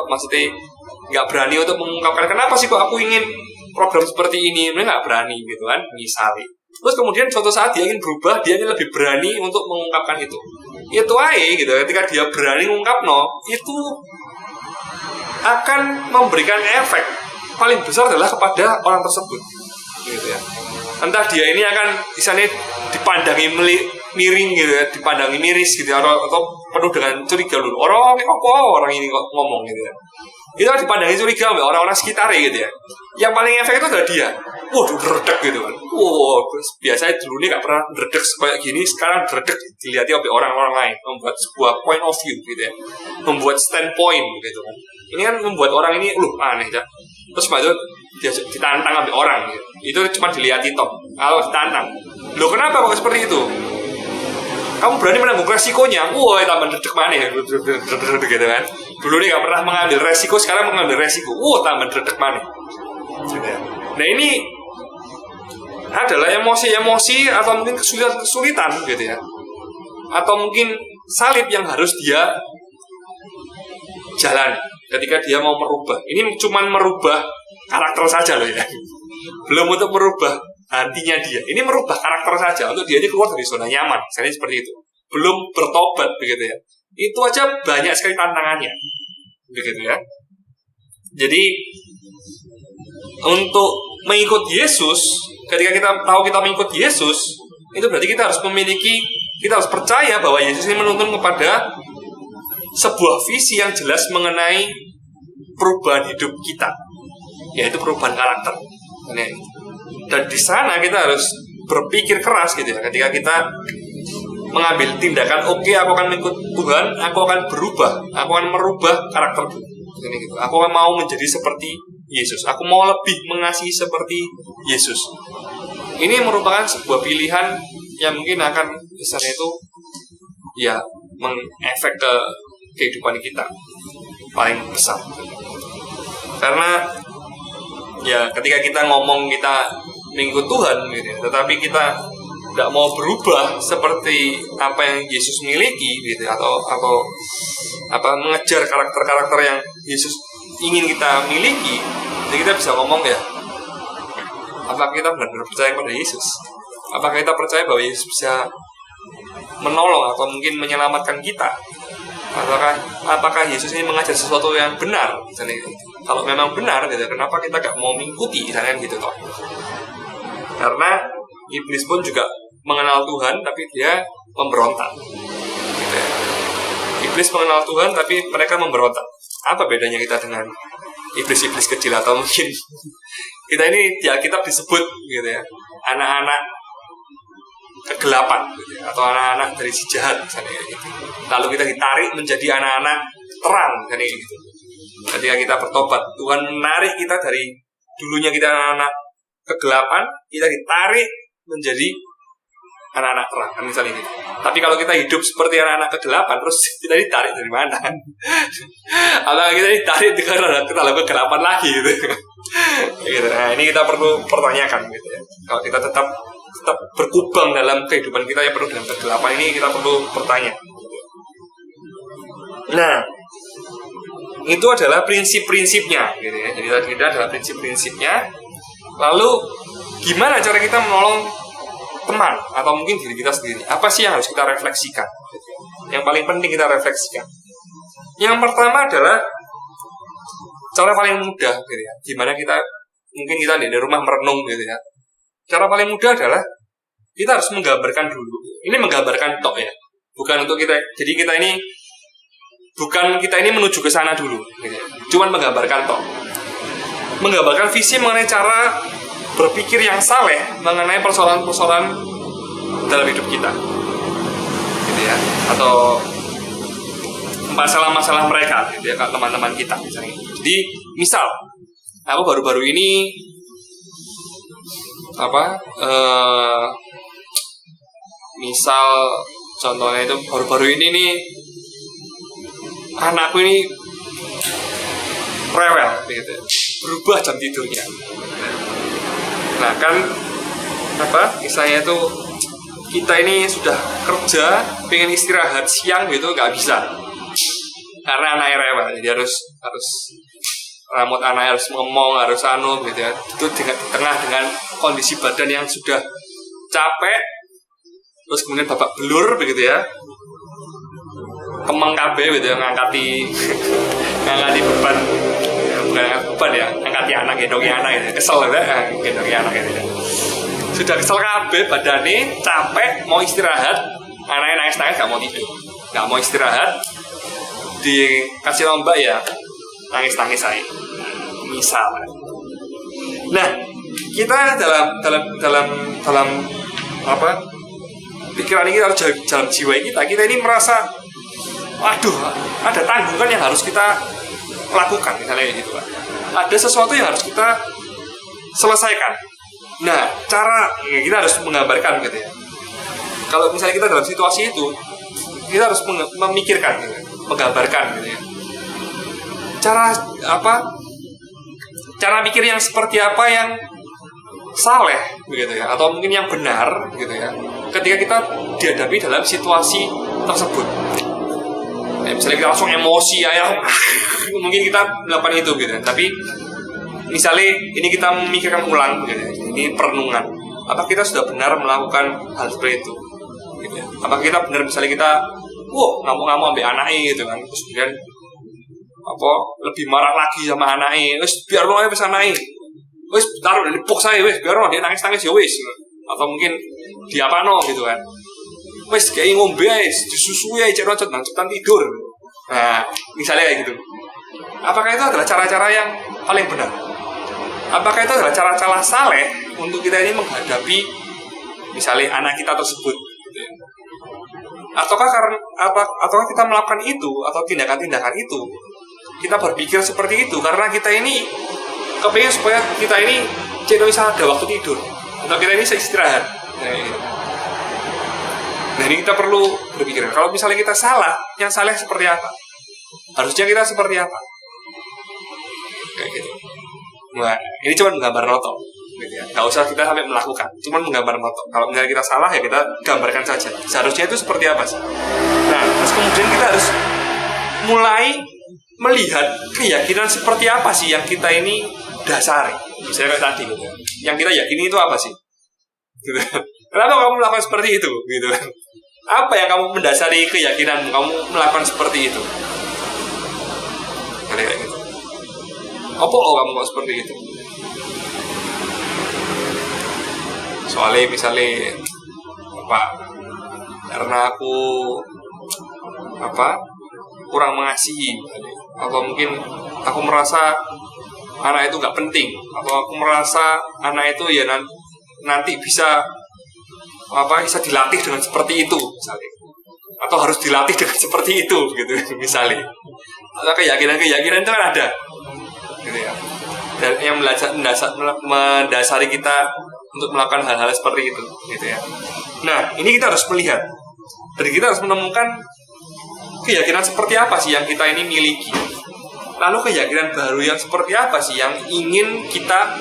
maksudnya nggak berani untuk mengungkapkan kenapa sih kok aku ingin program seperti ini, mereka nggak berani gitu kan, misalnya. Terus kemudian suatu saat dia ingin berubah, dia ingin lebih berani untuk mengungkapkan itu aja gitu. Ketika dia berani mengungkap itu akan memberikan efek paling besar adalah kepada orang tersebut gitu ya. Entah dia ini akan misalnya dipandangi miring gitu ya, dipandangi miris gitu ya, atau penuh dengan curiga dulu. Orang ini kok ngomong gitu ya. Itu kan dipandangi curiga oleh orang-orang sekitar gitu ya. Yang paling efek itu adalah dia. Dredeg gitu kan. Biasanya dulu ini gak pernah dredeg kayak gini, sekarang dredeg dilihat oleh orang-orang lain, membuat sebuah point of view gitu ya, membuat standpoint gitu kan. Ini kan membuat orang ini aneh ya. Terus itu dia ditantang oleh orang gitu. Itu cuma dilihat toh. Kalau ditantang, kenapa kok seperti itu? Kamu berani menanggung resikonya? Tambah dredeg mana ya? Gitu kan. Dulu nih gak pernah mengambil resiko, sekarang mengambil resiko. Tambah dredeg mana? Nah, ini adalah emosi-emosi atau mungkin kesulitan gitu ya. Atau mungkin salib yang harus dia jalani ketika dia mau merubah. Ini cuma merubah karakter saja loh ya. Belum untuk merubah hatinya dia. Ini merubah karakter saja untuk dia ini keluar dari zona nyaman. Misalnya seperti itu. Belum bertobat begitu ya. itu aja banyak sekali tantangannya, begitu ya. Jadi untuk mengikut Yesus, ketika kita tahu kita mengikut Yesus, itu berarti kita harus percaya bahwa Yesus ini menuntun kepada sebuah visi yang jelas mengenai perubahan hidup kita, yaitu perubahan karakter. Dan di sana kita harus berpikir keras gitu ya. Ketika kita mengambil tindakan, oke, aku akan mengikut Tuhan, aku akan berubah, aku akan merubah karakterku. Aku akan mau menjadi seperti Yesus. Aku mau lebih mengasihi seperti Yesus. Ini merupakan sebuah pilihan yang mungkin akan besarnya itu ya mengefek ke kehidupan kita paling besar. Karena ya ketika kita ngomong kita mengikut Tuhan gitu ya, tetapi kita tidak mau berubah seperti apa yang Yesus miliki gitu, atau mengejar karakter-karakter yang Yesus ingin kita miliki, jadi kita bisa ngomong ya, apakah kita benar-benar percaya pada Yesus? Apakah kita percaya bahwa Yesus bisa menolong atau mungkin menyelamatkan kita? Apakah Yesus ini mengajar sesuatu yang benar? Misalnya, kalau memang benar, gitu, kenapa kita gak mau mengikuti? Misalnya gitu toh. Karena iblis pun juga mengenal Tuhan, tapi dia memberontak. Gitu ya. Iblis mengenal Tuhan, tapi mereka memberontak. Apa bedanya kita dengan iblis-iblis kecil, atau mungkin kita ini di Alkitab disebut gitu ya, anak-anak kegelapan gitu ya, atau anak-anak dari si jahat misalnya gitu. Lalu kita ditarik menjadi anak-anak terang misalnya gitu. Ketika kita bertobat, Tuhan menarik kita dari dulunya kita anak-anak kegelapan, kita ditarik menjadi anak-anak terang kan misalnya gitu. Tapi kalau kita hidup seperti anak-anak kegelapan, terus kita ditarik dari mana? Atau kita ditarik karena kita lakukan kegelapan lagi gitu. Gitu. Nah, ini kita perlu pertanyakan gitu ya. Kalau kita tetap berkubang dalam kehidupan kita yang penuh dengan kegelapan ini, kita perlu bertanya. Nah, itu adalah prinsip-prinsipnya gitu ya. Jadi tadi adalah prinsip-prinsipnya. Lalu gimana cara kita menolong teman atau mungkin diri kita sendiri? Apa sih yang harus kita refleksikan? Yang paling penting kita refleksikan. Yang pertama adalah cara paling mudah gitu ya. Gimana kita di rumah merenung gitu ya. Cara paling mudah adalah kita harus menggambarkan dulu. Ini menggambarkan tok ya. Bukan untuk kita. Jadi kita ini menuju ke sana dulu gitu ya. Cuman menggambarkan tok. Menggambarkan visi mengenai cara berpikir yang saleh mengenai persoalan-persoalan dalam hidup kita, gitu ya, atau masalah-masalah mereka, gitu ya, teman-teman kita misalnya. Jadi, misal, aku baru-baru ini misal contohnya itu baru-baru ini nih anakku ini rewel, gitu, berubah jam tidurnya. Nah kan misalnya itu kita ini sudah kerja, pengen istirahat siang gitu nggak bisa karena anaknya rewel, jadi harus ramut anak harus ngomong, harus gitu ya. Itu di tengah dengan kondisi badan yang sudah capek, terus kemudian babak belur begitu ya, kemeng kabeh gitu ya, ngangkati beban. Bukan beban ya, angkati anak, gendongi anak gitu. Kesel ya, gendongi anak gitu ya. Sudah kesel kabeh badane, capek, mau istirahat, anaknya nangis-nangis gak mau tidur, gak mau istirahat, dikasih ombak ya nangis-nangis saya. Misal. Nah, kita dalam pikiran ini, dalam jiwa kita ini merasa, waduh, ada tanggungan yang harus kita lakukan misalnya gitu kan. Ada sesuatu yang harus kita selesaikan. Nah, kita harus menggambarkan gitu ya. Kalau misalnya kita dalam situasi itu, kita harus memikirkan gitu, menggambarkan gitu ya. Cara pikir yang seperti apa yang saleh begitu ya, atau mungkin yang benar gitu ya. Ketika kita dihadapi dalam situasi tersebut. Misalnya kita langsung emosi ya, mungkin kita melakukan itu gitu. Tapi misalnya ini kita memikirkan ulang gitu. Ini perenungan. Apakah kita sudah benar melakukan hal seperti itu? Gitu ya. Apakah kita benar misalnya kita ngamuk-ngamuk ambek anaknya gitu kan. Terus kemudian lebih marah lagi sama anaknya. Wes biar lo aja bisa naik. Wes taruh di box saya wes biar lo dia nangis-nangis ya wes. Atau mungkin diapano gitu kan. Wes kayak ngombe wes disusui aja cepat tidur. Nah, misalnya kayak gitu. Apakah itu adalah cara-cara yang paling benar? Apakah itu adalah cara-cara saleh untuk kita ini menghadapi misalnya anak kita tersebut? Gitu ya. Ataukah kita melakukan itu atau tindakan-tindakan itu kita berpikir seperti itu karena kita ini kepingin supaya kita ini bisa ada waktu tidur atau kita ini istirahat. Nah ini kita perlu berpikir kalau misalnya kita salah, yang salah seperti apa? Harusnya kita seperti apa? Kayak gitu. Nah ini cuma menggambar noto. Nggak usah kita sampai melakukan, cuma menggambar moto. Kalau misalnya kita salah ya kita gambarkan saja. Seharusnya itu seperti apa sih? Nah, terus kemudian kita harus mulai melihat keyakinan seperti apa sih yang kita ini dasari. Misalnya kayak tadi gitu. Yang kita yakini itu apa sih? Gitu. Kenapa kamu melakukan seperti itu? Gitu. Apa yang kamu mendasari keyakinan kamu melakukan seperti itu? Kayak gitu. Apa kamu kok seperti itu? Soalnya misalnya karena aku kurang mengasihi, atau mungkin aku merasa anak itu nggak penting, atau aku merasa anak itu ya nanti bisa dilatih dengan seperti itu misalnya, atau harus dilatih dengan seperti itu gitu misalnya. Atau keyakinan itu kan ada gitu ya, dan yang mendasari kita untuk melakukan hal-hal seperti itu gitu ya. Nah ini kita harus melihat, jadi kita harus menemukan keyakinan seperti apa sih yang kita ini miliki, lalu keyakinan baru yang seperti apa sih yang ingin kita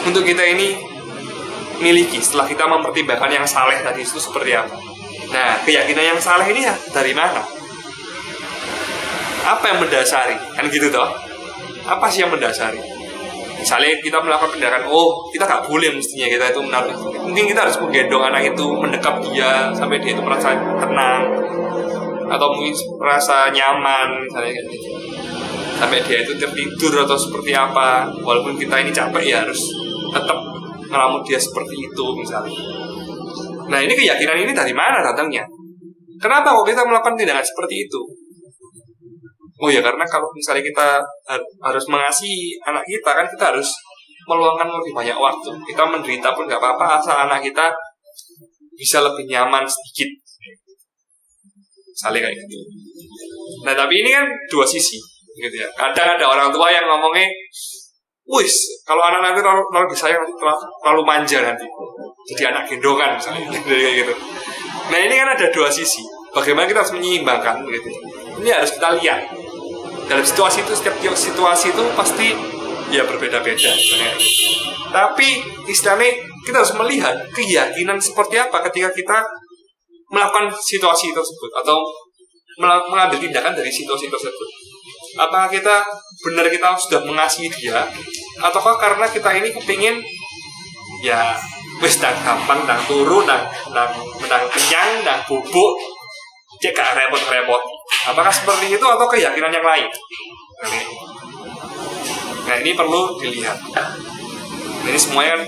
untuk kita ini miliki setelah kita mempertimbangkan yang saleh tadi itu seperti apa. Nah keyakinan yang saleh ini ya dari mana, apa yang mendasari, kan gitu toh. Apa sih yang mendasari? Misalnya kita melakukan tindakan, kita nggak boleh mestinya kita itu menaruh. Mungkin kita harus menggendong anak itu, mendekap dia sampai dia itu merasa tenang, atau mungkin merasa nyaman, misalnya kayak gitu. Sampai dia itu tertidur atau seperti apa. Walaupun kita ini capek ya harus tetap ngelamun dia seperti itu misalnya. Nah ini keyakinan ini dari mana datangnya? Kenapa kok kita melakukan tindakan seperti itu? Oh ya karena kalau misalnya kita harus mengasihi anak kita kan kita harus meluangkan lebih banyak waktu. Kita menderita pun nggak apa-apa asal anak kita bisa lebih nyaman sedikit. Misalnya kayak gitu. Nah tapi ini kan dua sisi gitu ya. Kadang ada orang tua yang ngomongnya, kalau anak nanti terlalu disayang nanti terlalu manja nanti. Jadi anak gendongan misalnya kayak gitu. Nah ini kan ada dua sisi. Bagaimana kita harus menyeimbangkan gitu. Ini harus kita lihat. Dalam situasi itu, setiap situasi itu pasti ya berbeda-beda. Tapi istilahnya kita harus melihat keyakinan seperti apa ketika kita melakukan situasi tersebut atau mengambil tindakan dari situasi tersebut. Apakah kita sudah mengasihi dia, ataukah karena kita ini kepingin ya wis nang gampang, nang turu, nang kenyang, nang bubuk, cek gak repot-repot. Apakah seperti itu atau keyakinan yang lain? Nah ini perlu dilihat. Ini semuanya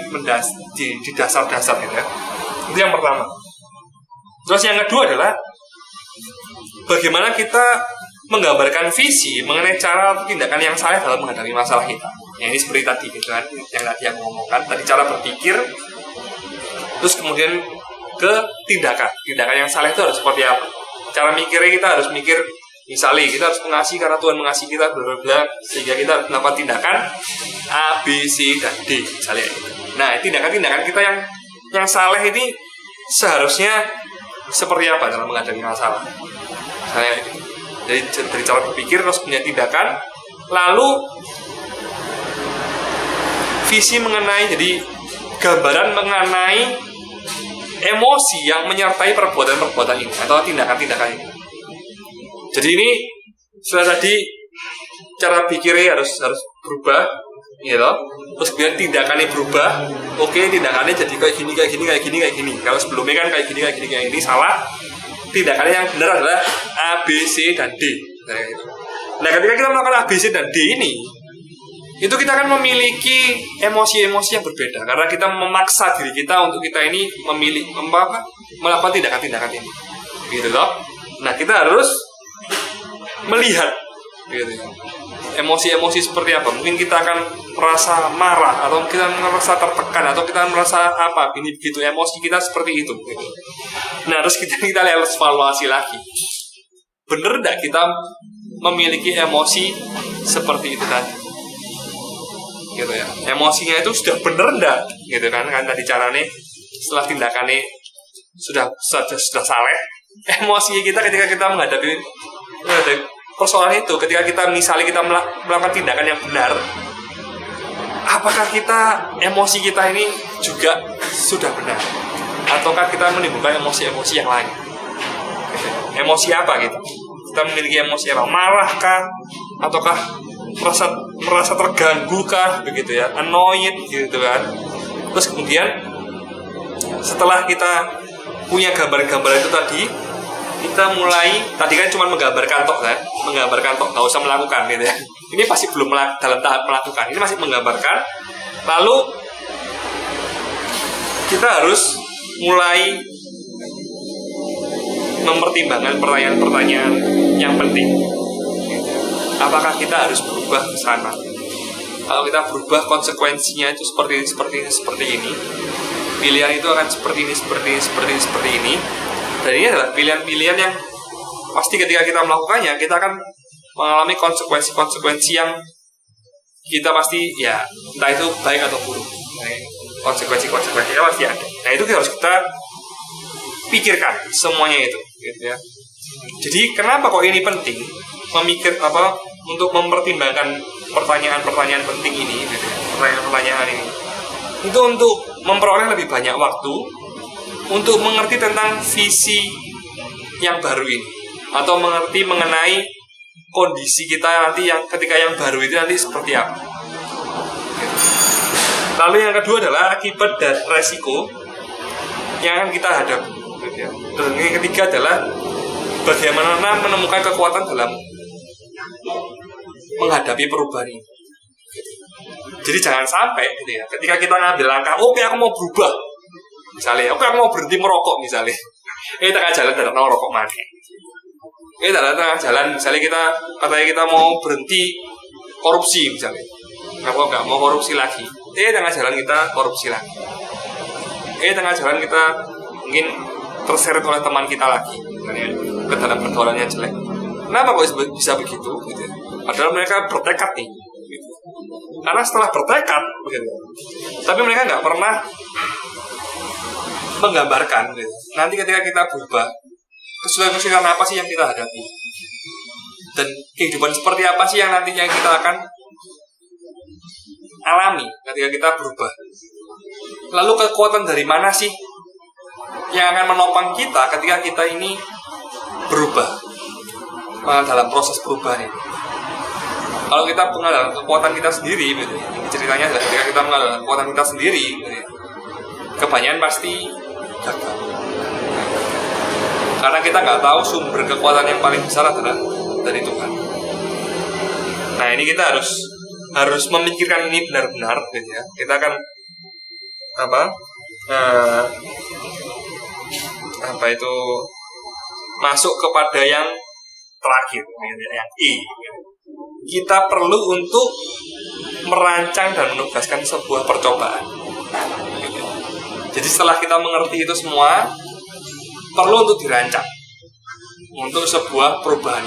di dasar-dasar gitu ya. Itu yang pertama. Terus yang kedua adalah bagaimana kita menggambarkan visi mengenai cara atau tindakan yang salah dalam menghadapi masalah kita. Ya, ini seperti tadi gitu kan, yang tadi aku ngomongkan tadi cara berpikir, terus kemudian ke tindakan yang salah itu harus seperti apa. Cara mikirnya kita harus mikir, misalnya kita harus mengasihi karena Tuhan mengasihi kita, bla bla bla, sehingga kita harus melakukan tindakan A, B, C, dan D misalnya. Nah, tindakan-tindakan kita yang salah ini seharusnya seperti apa dalam menghadapi masalah. Misalnya, jadi dari cara berpikir terus punya tindakan, lalu visi mengenai, jadi gambaran mengenai emosi yang menyertai perbuatan-perbuatan ini atau tindakan-tindakan ini. Jadi ini setelah tadi cara pikirnya harus berubah, gitu. Terus kemudian tindakannya berubah. Oke, tindakannya jadi kayak gini. Kalau sebelumnya kan kayak gini salah. tindakannya yang benar adalah A, B, C, dan D. Nah, ketika kita melakukan A, B, C, dan D ini, itu kita akan memiliki emosi-emosi yang berbeda karena kita memaksa diri kita untuk kita ini melakukan tindakan-tindakan ini, gitu loh. Nah, kita harus melihat, gitu, emosi-emosi seperti apa. Mungkin kita akan merasa marah, atau kita merasa tertekan, atau kita merasa apa, ini begitu, emosi kita seperti itu. Gitu. Nah, terus kita evaluasi lagi. Bener enggak kita memiliki emosi seperti itu tadi? Gitu ya. Emosinya itu sudah bener enggak? Gitu kan tadi caranya setelah tindakannya sudah saleh. Emosi kita ketika kita menghadapi persoalan itu, ketika kita misalnya kita melakukan tindakan yang benar, apakah kita emosi kita ini juga sudah benar, ataukah kita menimbulkan emosi-emosi yang lain? Gitu. Emosi apa gitu? Kita memiliki emosi apa? Marahkah? Ataukah merasa terganggu kah? Begitu ya, annoyed gitu kan. Terus kemudian setelah kita punya gambar-gambar itu tadi, kita mulai, tadi kan cuma menggambarkan tok kan, nggak usah melakukan gitu ya. Ini pasti belum dalam tahap melakukan, ini masih menggambarkan. Lalu kita harus mulai mempertimbangkan pertanyaan-pertanyaan yang penting. Apakah kita harus berubah ke sana? Kalau kita berubah, konsekuensinya itu seperti ini. Pilihan itu akan seperti ini. Dan ini adalah pilihan-pilihan yang pasti ketika kita melakukannya, kita akan mengalami konsekuensi-konsekuensi yang kita pasti ya, entah itu baik atau buruk. Konsekuensi-konsekuensinya pasti ada. Nah, itu harus kita pikirkan semuanya itu, gitu ya. Jadi kenapa kok ini penting? Untuk mempertimbangkan pertanyaan-pertanyaan penting ini, gitu ya. Pertanyaan-pertanyaan ini. Itu untuk memperoleh lebih banyak waktu untuk mengerti tentang visi yang baru ini, atau mengerti mengenai kondisi kita nanti yang ketika yang baru itu nanti seperti apa. Lalu yang kedua adalah akibat dan resiko yang akan kita hadapi. Dan yang ketiga adalah bagaimana menemukan kekuatan dalam menghadapi perubahan ini. Jadi jangan sampai gitu ya, ketika kita ngambil langkah, oke, aku mau berubah. Misalnya, oke, aku mau berhenti merokok misalnya. Tengah jalan ada merokok mati. Tengah jalan, misalnya kita mau berhenti korupsi misalnya. Aku nggak mau korupsi lagi. Tengah jalan kita korupsi lagi. Tengah jalan kita mungkin terseret oleh teman kita lagi, ke dalam pergaulan yang jelek. Kenapa kok bisa begitu? Gitu. Padahal mereka bertekad nih. Gitu. Karena setelah bertekad, gitu, tapi mereka nggak pernah menggambarkan gitu. Nanti ketika kita berubah, kesulitan apa sih yang kita hadapi, dan kehidupan seperti apa sih yang nantinya kita akan alami ketika kita berubah. Lalu kekuatan dari mana sih yang akan menopang kita ketika kita ini berubah dalam proses perubahan ini. Kalau kita mengenal kekuatan kita sendiri, gitu, ceritanya adalah ketika kita mengenal kekuatan kita sendiri, gitu, kebanyakan pasti gagal. Karena kita nggak tahu sumber kekuatan yang paling besar adalah dari Tuhan. Nah, ini kita harus memikirkan ini benar-benar, gitu ya. Kita akan masuk kepada yang terakhir, yang I. Kita perlu untuk merancang dan menugaskan sebuah percobaan. Jadi setelah kita mengerti itu semua, perlu untuk dirancang untuk sebuah perubahan.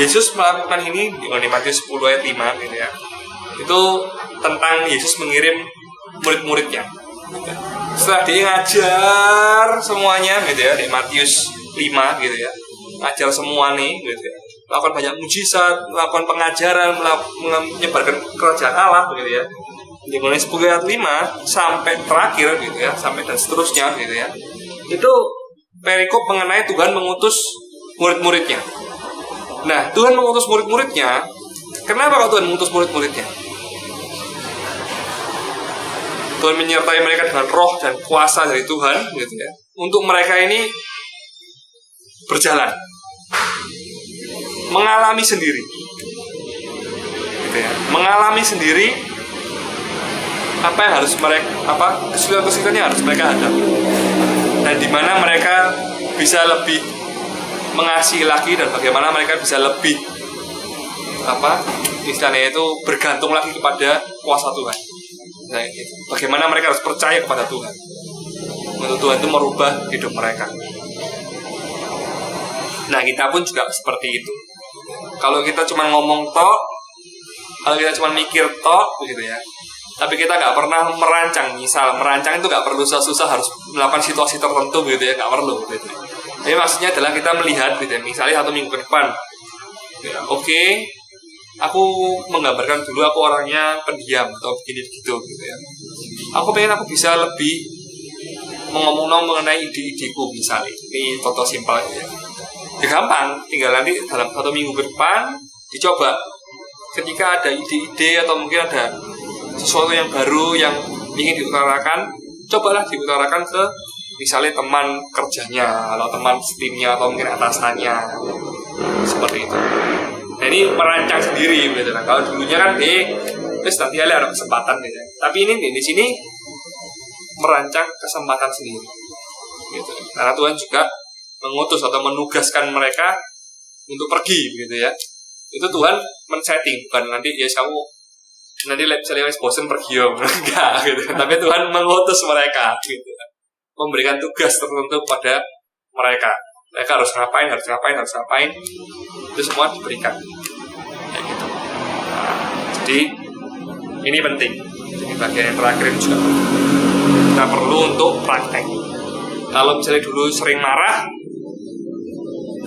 Yesus melakukan ini di Matius 10 ayat 5 gitu ya. Itu tentang Yesus mengirim murid-muridnya. Setelah dia ngajar semuanya gitu ya, di Matius 5 gitu ya. Ngajar semua nih gitu ya. Melakukan banyak mujizat, melakukan pengajaran, menyebarkan kerajaan Allah begitu ya. Di mulai 10 ayat 5 sampai terakhir gitu ya, sampai dan seterusnya gitu ya. Itu perikop mengenai Tuhan mengutus murid-muridnya. Nah, Tuhan mengutus murid-muridnya. Kenapa Tuhan mengutus murid-muridnya? Tuhan menyertai mereka dengan roh dan kuasa dari Tuhan gitu ya. Untuk mereka ini berjalan, mengalami sendiri, gitu ya, mengalami sendiri apa yang harus mereka, kesulitan-kesulitan yang harus mereka hadapi, dan di mana mereka bisa lebih mengasihi lagi, dan bagaimana mereka bisa lebih istilahnya itu bergantung lagi kepada kuasa Tuhan. Nah, bagaimana mereka harus percaya kepada Tuhan, untuk Tuhan itu merubah hidup mereka. Nah, kita pun juga seperti itu. Kalau kita cuma ngomong tok, kalau kita cuma mikir tok, begitu ya, tapi kita nggak pernah merancang. Misal merancang itu nggak perlu susah-susah harus melakukan situasi tertentu, gitu ya, nggak perlu, gitu. Tapi maksudnya adalah kita melihat, gitu ya, misalnya 1 minggu ke depan, ya, oke, aku menggambarkan dulu aku orangnya pendiam atau begini begitu, gitu ya. Aku pengen aku bisa lebih ngomong mengenai ide-ideku, misalnya. Ini contoh simpel ya. Ya gampang, tinggal nanti dalam 1 minggu ke depan dicoba. Ketika ada ide-ide atau mungkin ada sesuatu yang baru yang ingin diutarakan, cobalah diutarakan ke misalnya teman kerjanya atau teman timnya atau mungkin atasannya, seperti itu. Nah, ini merancang sendiri, gitu. Nah, kalau dulunya kan terus nanti ada kesempatan, gitu. Tapi ini di sini merancang kesempatan sendiri, gitu. Karena Tuhan juga mengutus atau menugaskan mereka untuk pergi, gitu ya. Itu Tuhan men-setting, bukan nanti ya kamu nanti misalnya bosan pergi ya, enggak, gitu. Tapi Tuhan mengutus mereka, gitu. Memberikan tugas tertentu pada mereka. Mereka harus ngapain, itu semua diberikan. Kayak gitu. Nah, jadi ini penting. Jadi bagian yang terakhir ini juga penting. Kita perlu untuk praktek. Kalau misalnya dulu sering marah,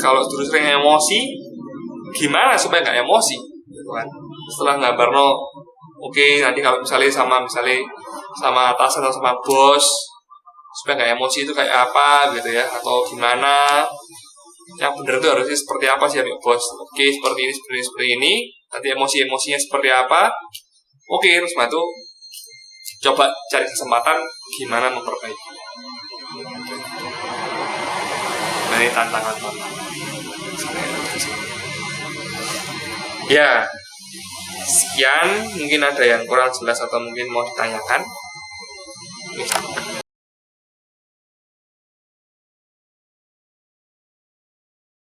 kalau dulu sering emosi, gimana supaya nggak emosi? Gitu kan? Setelah ngabarno, oke, nanti kalau misalnya sama atasan atau sama bos, supaya nggak emosi itu kayak apa, gitu ya? Atau gimana? Yang benar itu harusnya seperti apa sih, bos? Oke, seperti ini. Nanti emosinya seperti apa? Oke, terus itu coba cari kesempatan gimana memperbaiki. Nah, ini tantangan. Ya, sekian. Mungkin ada yang kurang jelas atau mungkin mau ditanyakan.